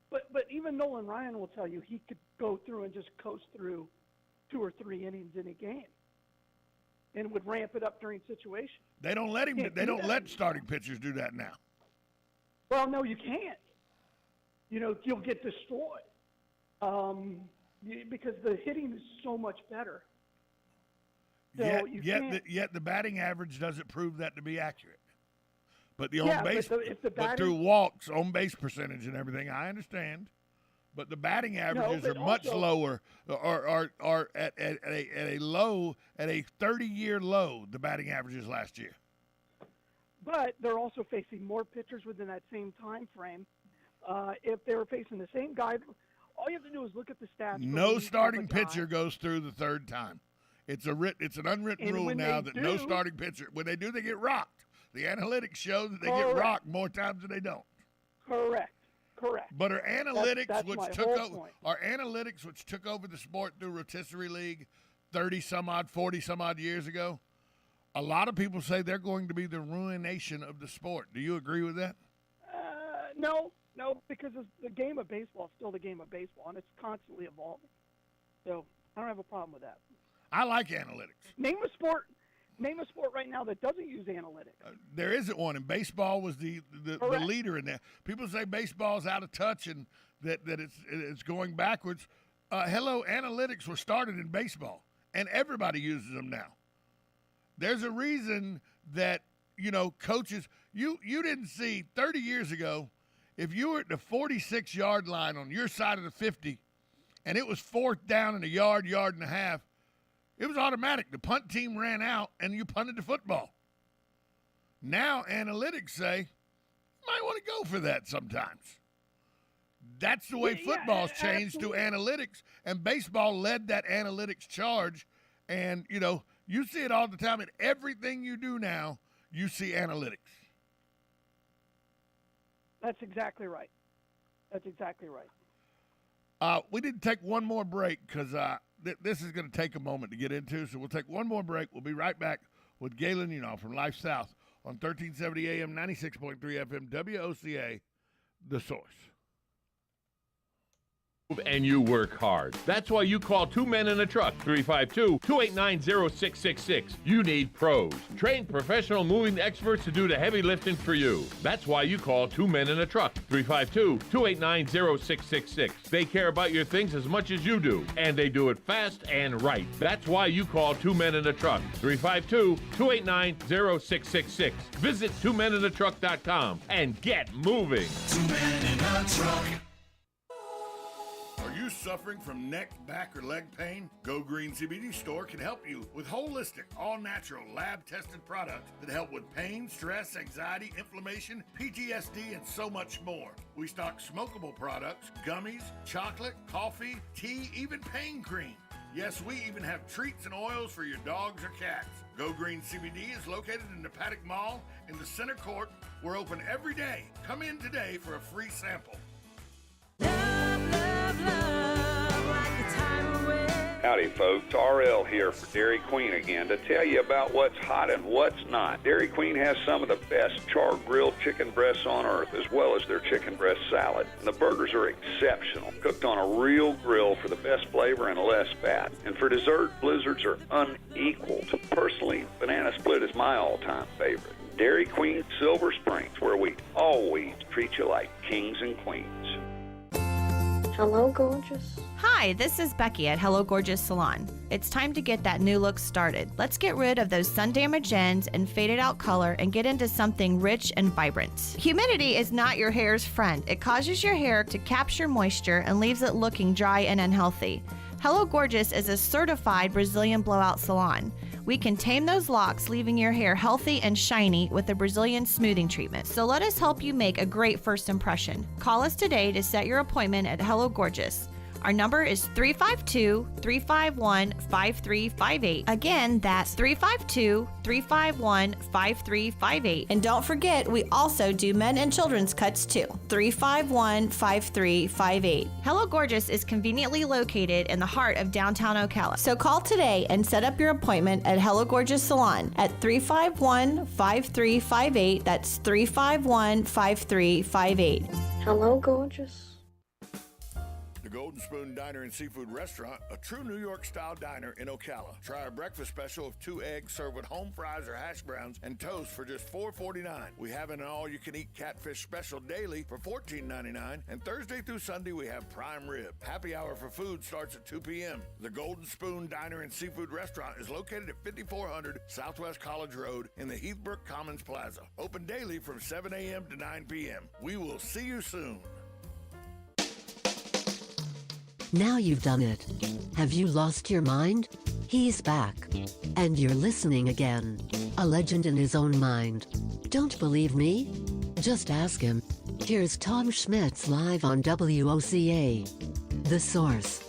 S3: But even Nolan Ryan will tell you he could go through and just coast through 2 or 3 innings in a game, and would ramp it up during situations.
S2: They don't let him. They don't let starting pitchers do that now.
S3: Well, no, you can't. You'll get destroyed because the hitting is so much better. So
S2: yet the batting average doesn't prove that to be accurate. But the
S3: but
S2: through walks, on base percentage, and everything, I understand. But the batting averages are much lower, are at a 30-year low. The batting averages last year.
S3: But they're also facing more pitchers within that same time frame. If they were facing the same guy, all you have to do is look at the stats.
S2: No starting pitcher goes through the third time. It's an unwritten rule now that no starting pitcher, when they do, they get rocked. The analytics show that they get rocked more times than they don't.
S3: Correct.
S2: But our analytics,
S3: that's
S2: which took over the sport through rotisserie league 40 some odd years ago, a lot of people say they're going to be the ruination of the sport. Do you agree with that?
S3: No, because the game of baseball is still the game of baseball, and it's constantly evolving. So I don't have a problem with that.
S2: I like analytics.
S3: Name a sport right now that doesn't use analytics.
S2: There isn't one, and baseball was the leader in that. People say baseball's out of touch and that it's going backwards. Analytics were started in baseball, and everybody uses them now. There's a reason that, coaches, you didn't see 30 years ago, if you were at the 46-yard line on your side of the 50 and it was 4th down and a yard and a half, it was automatic. The punt team ran out, and you punted the football. Now analytics say, you might want to go for that sometimes. That's the way football's changed to analytics, and baseball led that analytics charge. And, you see it all the time. In everything you do now, you see analytics.
S3: That's exactly right.
S2: We need to take one more break because this is going to take a moment to get into. So we'll take one more break. We'll be right back with Galen Unal from Life South on 1370 AM, 96.3 FM, WOCA, The Source.
S1: And you work hard. That's why you call Two Men in a Truck, 352-289-0666. You need pros. Trained professional moving experts to do the heavy lifting for you. That's why you call Two Men in a Truck, 352-289-0666. They care about your things as much as you do, and they do it fast and right. That's why you call Two Men in a Truck, 352-289-0666. Visit twomeninatruck.com and get moving.
S18: 2 Men in a Truck.
S2: Are you suffering from neck, back, or leg pain? Go Green CBD Store can help you with holistic, all-natural, lab-tested products that help with pain, stress, anxiety, inflammation, PTSD, and so much more. We stock smokable products, gummies, chocolate, coffee, tea, even pain cream. Yes, we even have treats and oils for your dogs or cats. Go Green CBD is located in the Paddock Mall in the center court. We're open every day. Come in today for a free sample.
S21: Howdy folks, RL here for Dairy Queen again to tell you about what's hot and what's not. Dairy Queen has some of the best char-grilled chicken breasts on earth, as well as their chicken breast salad. And the burgers are exceptional, cooked on a real grill for the best flavor and less fat. And for dessert, blizzards are unequaled. Personally, banana split is my all-time favorite. Dairy Queen Silver Springs, where we always treat you like kings and queens.
S22: Hello, gorgeous.
S23: Hi, this is Becky at Hello Gorgeous Salon. It's time to get that new look started. Let's get rid of those sun-damaged ends and faded out color and get into something rich and vibrant. Humidity is not your hair's friend. It causes your hair to capture moisture and leaves it looking dry and unhealthy. Hello Gorgeous is a certified Brazilian blowout salon. We can tame those locks, leaving your hair healthy and shiny with the Brazilian smoothing treatment. So let us help you make a great first impression. Call us today to set your appointment at Hello Gorgeous. Our number is 352-351-5358. Again, that's 352-351-5358. And don't forget, we also do men and children's cuts too. 351-5358. Hello Gorgeous is conveniently located in the heart of downtown Ocala. So call today and set up your appointment at Hello Gorgeous Salon at 351-5358. That's 351-5358.
S22: Hello, gorgeous.
S2: The Golden Spoon Diner and Seafood Restaurant, a true New York-style diner in Ocala. Try our breakfast special of 2 eggs served with home fries or hash browns and toast for just $4.49. We have an all-you-can-eat catfish special daily for $14.99, and Thursday through Sunday we have prime rib. Happy hour for food starts at 2 p.m. The Golden Spoon Diner and Seafood Restaurant is located at 5400 Southwest College Road in the Heathbrook Commons Plaza. Open daily from 7 a.m. to 9 p.m. We will see you soon.
S6: Now you've done it. Have you lost your mind? He's back. And you're listening again. A legend in his own mind. Don't believe me? Just ask him. Here's Tom Schmitz live on WOCA. The Source.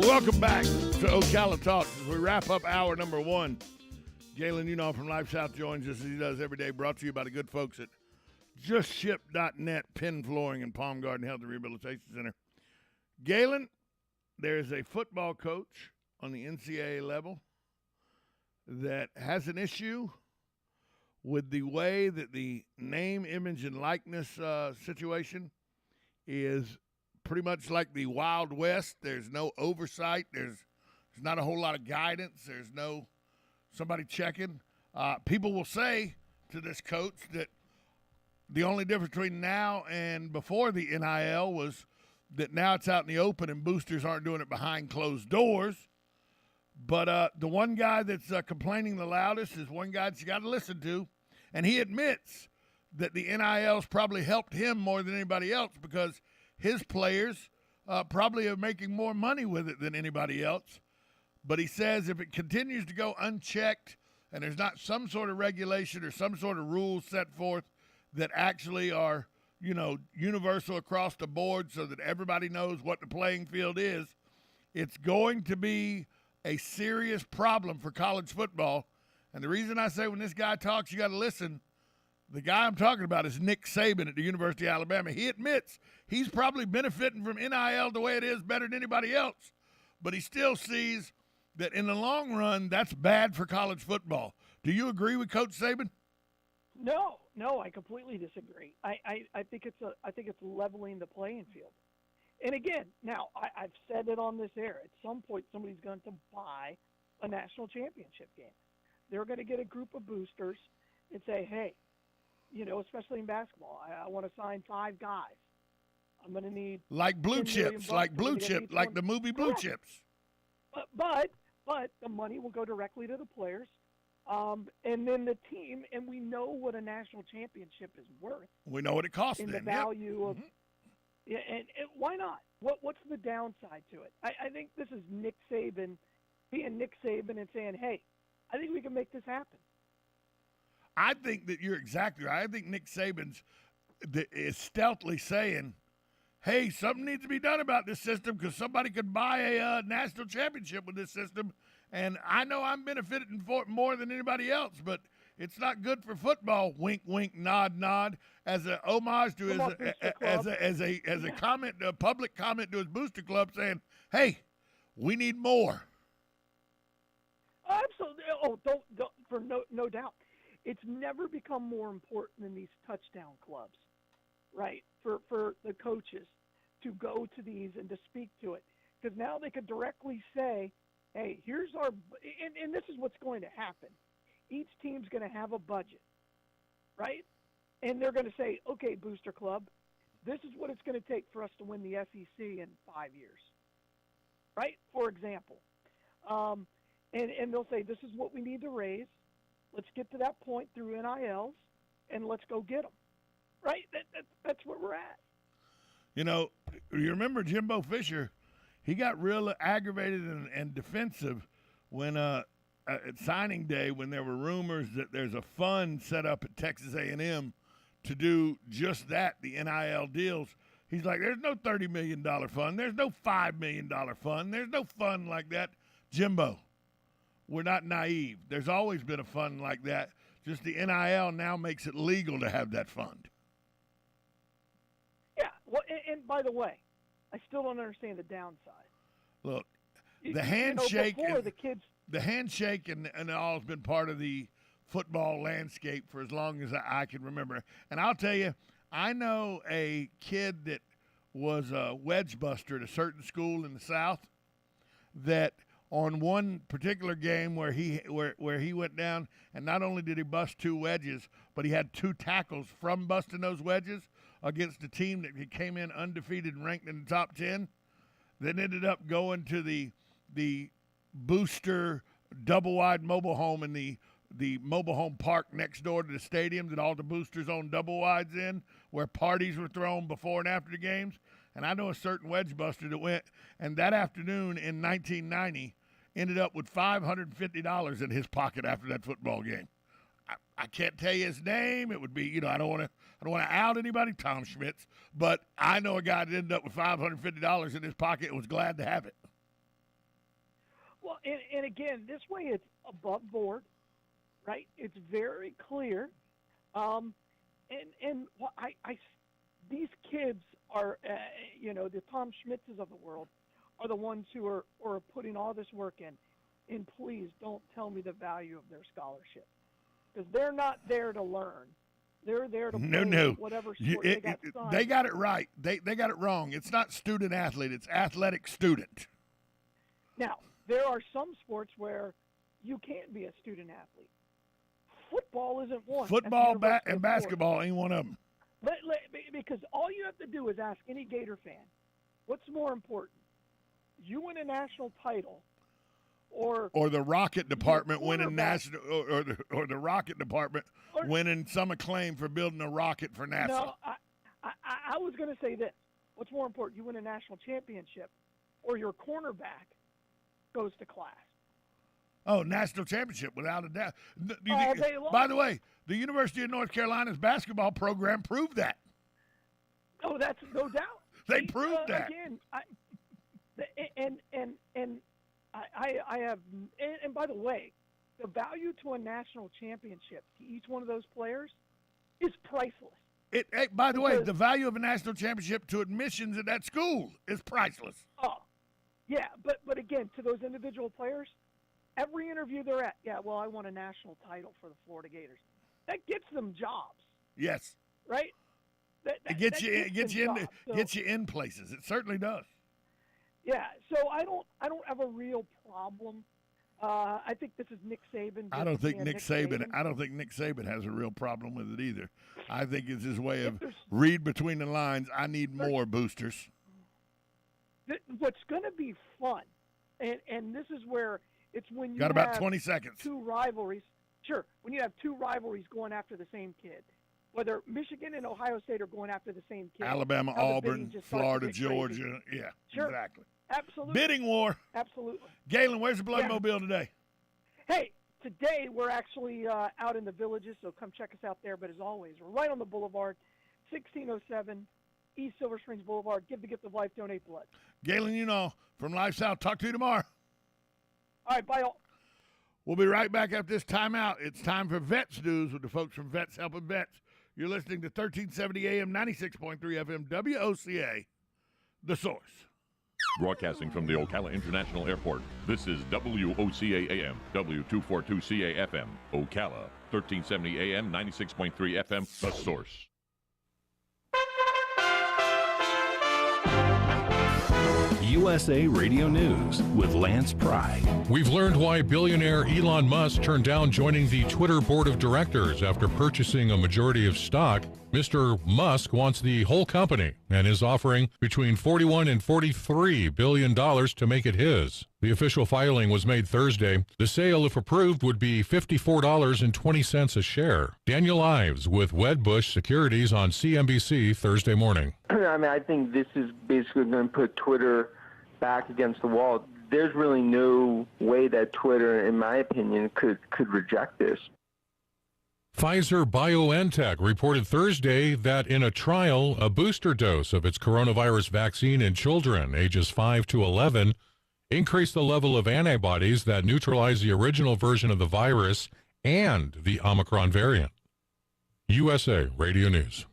S2: Welcome back to Ocala Talks as we wrap up hour number 1. Galen Unoff from Life South joins us as he does every day, brought to you by the good folks at JustShip.net, Penn Flooring and Palm Garden Health and Rehabilitation Center. Galen, there is a football coach on the NCAA level that has an issue with the way that the name, image, and likeness situation is pretty much like the Wild West. There's no oversight. There's not a whole lot of guidance. There's no somebody checking. People will say to this coach that the only difference between now and before the NIL was that now it's out in the open and boosters aren't doing it behind closed doors. But the one guy that's complaining the loudest is one guy that you got to listen to, and he admits that the NIL's probably helped him more than anybody else because his players probably are making more money with it than anybody else. But he says if it continues to go unchecked and there's not some sort of regulation or some sort of rules set forth that actually are, universal across the board so that everybody knows what the playing field is, it's going to be a serious problem for college football. And the reason I say when this guy talks, you got to listen, the guy I'm talking about is Nick Saban at the University of Alabama. He admits he's probably benefiting from NIL the way it is better than anybody else, but he still sees that in the long run, that's bad for college football. Do you agree with Coach Saban?
S3: No, I completely disagree. I think it's leveling the playing field. And again, now I've said it on this air. At some point, somebody's going to buy a national championship game. They're going to get a group of boosters and say, hey, especially in basketball, I want to sign 5 guys. I'm going to need
S2: like blue chips, like the movie Blue Chips.
S3: But the money will go directly to the players, and then the team, and we know what a national championship is worth.
S2: We know what it costs.
S3: In the value of, yeah, and why not? What's the downside to it? I think this is Nick Saban being Nick Saban and saying, hey, I think we can make this happen.
S2: I think that you're exactly right. I think Nick Saban's is stealthily saying, hey, something needs to be done about this system because somebody could buy a national championship with this system, and I know I'm benefiting for it more than anybody else, but it's not good for football. Wink, wink, nod, nod, as a homage to as a comment, a public comment to his booster club, saying, "Hey, we need more."
S3: Absolutely. Oh, don't for no doubt. It's never become more important than these touchdown clubs, right? For the coaches to go to these and to speak to it. Because now they could directly say, hey, here's our – and this is what's going to happen. Each team's going to have a budget, right? And they're going to say, okay, Booster Club, this is what it's going to take for us to win the SEC in 5 years, right? For example. And they'll say, this is what we need to raise. Let's get to that point through NILs, and let's go get them. Right? That's where we're at.
S2: you remember Jimbo Fisher? He got real aggravated and defensive when at signing day, when there were rumors that there's a fund set up at Texas A&M to do just that, the NIL deals. He's like, there's no $30 million fund. There's no $5 million fund. There's no fund like that. Jimbo, we're not naive. There's always been a fund like that. Just the NIL now makes it legal to have that fund.
S3: Yeah. Well, and by the way, I still don't understand the downside.
S2: Look, the handshake,
S3: the
S2: handshake and all has been part of the football landscape for as long as I can remember. And I'll tell you, I know a kid that was a wedge buster at a certain school in the South that on one particular game where he went down, and not only did he bust 2 wedges, but he had 2 tackles from busting those wedges against a team that came in undefeated and ranked in the top 10, then ended up going to the booster double-wide mobile home in the mobile home park next door to the stadium that all the boosters own double wides in, where parties were thrown before and after the games. And I know a certain wedge buster that went, and that afternoon in 1990 ended up with $550 in his pocket after that football game. I can't tell you his name. It would be, I don't want to out anybody, Tom Schmitz, but I know a guy that ended up with $550 in his pocket and was glad to have it.
S3: Well, and again, this way it's above board. Right, it's very clear, and these kids are, the Tom Schmitzes of the world are the ones who are putting all this work in. And please don't tell me the value of their scholarship, because they're not there to learn. They're there to play whatever sport they got signed.
S2: They got it right. They got it wrong. It's not student athlete. It's athletic student.
S3: Now, there are some sports where you can't be a student athlete. Football isn't one.
S2: Football and basketball ain't one of them.
S3: Because all you have to do is ask any Gator fan, what's more important? You win a national title, or
S2: the Rocket Department winning national, or the Rocket Department winning some acclaim for building a rocket for NASA.
S3: No, I was going to say this. What's more important? You win a national championship, or your cornerback goes to class.
S2: Oh, national championship, without a doubt.
S3: All day long.
S2: By the way, the University of North Carolina's basketball program proved that.
S3: Oh, that's no doubt.
S2: They proved that.
S3: Again, I have, and by the way, the value to a national championship to each one of those players is priceless.
S2: By the way, the value of a national championship to admissions at that school is priceless.
S3: Oh, yeah, but again, to those individual players, every interview they're at, I won a national title for the Florida Gators. That gets them jobs.
S2: Yes.
S3: Right?
S2: It gets you in places. It certainly does.
S3: Yeah. So I don't have a real problem. I think this is Nick Saban.
S2: I don't think Nick Saban has a real problem with it either. I think it's his way of read between the lines. I need more boosters.
S3: What's going to be fun, and this is where. It's when you
S2: got about
S3: have
S2: 20 seconds.
S3: 2 rivalries. Sure, when you have 2 rivalries going after the same kid, whether Michigan and Ohio State are going after the same kid.
S2: Alabama, Auburn, Florida, Georgia. Yeah,
S3: sure.
S2: Exactly.
S3: Absolutely.
S2: Bidding war.
S3: Absolutely.
S2: Galen, where's the Blood Mobile today?
S3: Hey, today we're actually out in the Villages, so come check us out there. But as always, we're right on the boulevard, 1607 East Silver Springs Boulevard. Give the gift of life, donate blood.
S2: Galen, from Life South. Talk to you tomorrow.
S3: All right, bye all.
S2: We'll be right back after this timeout. It's time for Vets News with the folks from Vets Helping Vets. You're listening to 1370 AM, 96.3 FM, WOCA, The Source.
S1: Broadcasting from the Ocala International Airport, this is WOCA AM, W242CA FM, Ocala, 1370 AM, 96.3 FM, The Source.
S4: USA Radio News with Lance Pry.
S8: We've learned why billionaire Elon Musk turned down joining the Twitter board of directors after purchasing a majority of stock. Mr. Musk wants the whole company and is offering between $41 and $43 billion to make it his. The official filing was made Thursday. The sale, if approved, would be $54.20 a share. Daniel Ives with Wedbush Securities on CNBC Thursday morning.
S5: I mean, I think this is basically going to put Twitter back against the wall. There's really no way that Twitter, in my opinion, could reject this.
S8: Pfizer-BioNTech reported Thursday that in a trial, a booster dose of its coronavirus vaccine in children ages 5 to 11 increased the level of antibodies that neutralize the original version of the virus and the Omicron variant. USA Radio News.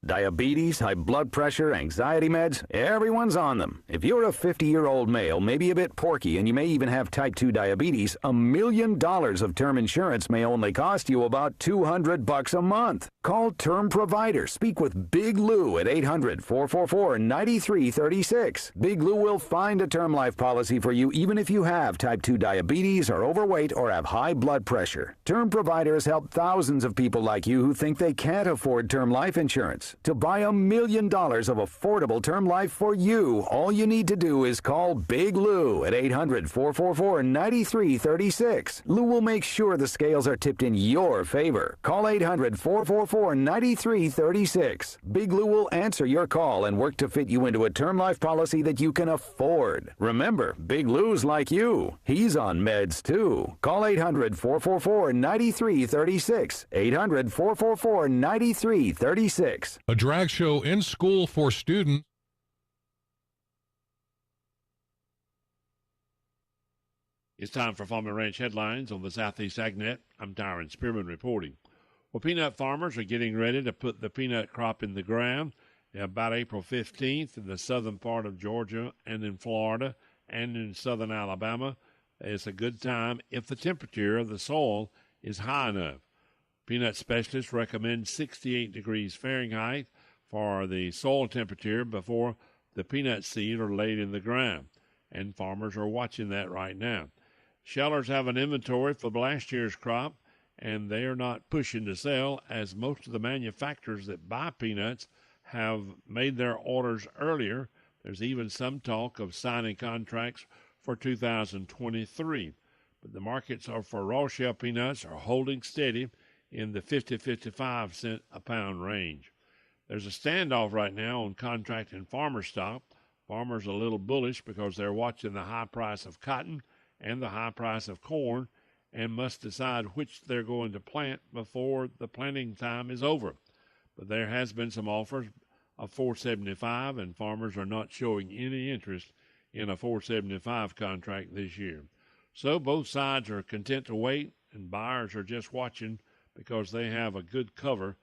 S7: Diabetes, high blood pressure, anxiety meds, everyone's on them. If you're a 50-year-old male, maybe a bit porky, and you may even have type 2 diabetes, $1 million of term insurance may only cost you about $200 a month. Call Term Provider. Speak with Big Lou at 800-444-9336. Big Lou will find a term life policy for you even if you have type 2 diabetes, are overweight, or have high blood pressure. Term Providers help thousands of people like you who think they can't afford term life insurance. To buy $1 million of affordable term life for you, all you need to do is call Big Lou at 800-444-9336. Lou will make sure the scales are tipped in your favor. Call 800-444-9336. Big Lou will answer your call and work to fit you into a term life policy that you can afford. Remember, Big Lou's like you. He's on meds too. Call 800-444-9336. 800-444-9336.
S8: A drag show in school for students.
S24: It's time for Farm and Ranch headlines on the Southeast AgNet. I'm Darren Spearman reporting. Well, peanut farmers are getting ready to put the peanut crop in the ground about April 15th in the southern part of Georgia and in Florida and in southern Alabama. It's a good time if the temperature of the soil is high enough. Peanut specialists recommend 68 degrees Fahrenheit for the soil temperature before the peanut seed are laid in the ground, and farmers are watching that right now. Shellers have an inventory for last year's crop, and they are not pushing to sell as most of the manufacturers that buy peanuts have made their orders earlier. There's even some talk of signing contracts for 2023. But the markets for raw shell peanuts are holding steady in the 50-55 cent a pound range. There's a standoff right now on contracting farmer stock. Farmers are a little bullish because they're watching the high price of cotton and the high price of corn and must decide which they're going to plant before the planting time is over. But there has been some offers of $4.75, and farmers are not showing any interest in a $4.75 contract this year. So both sides are content to wait, and buyers are just watching because they have a good cover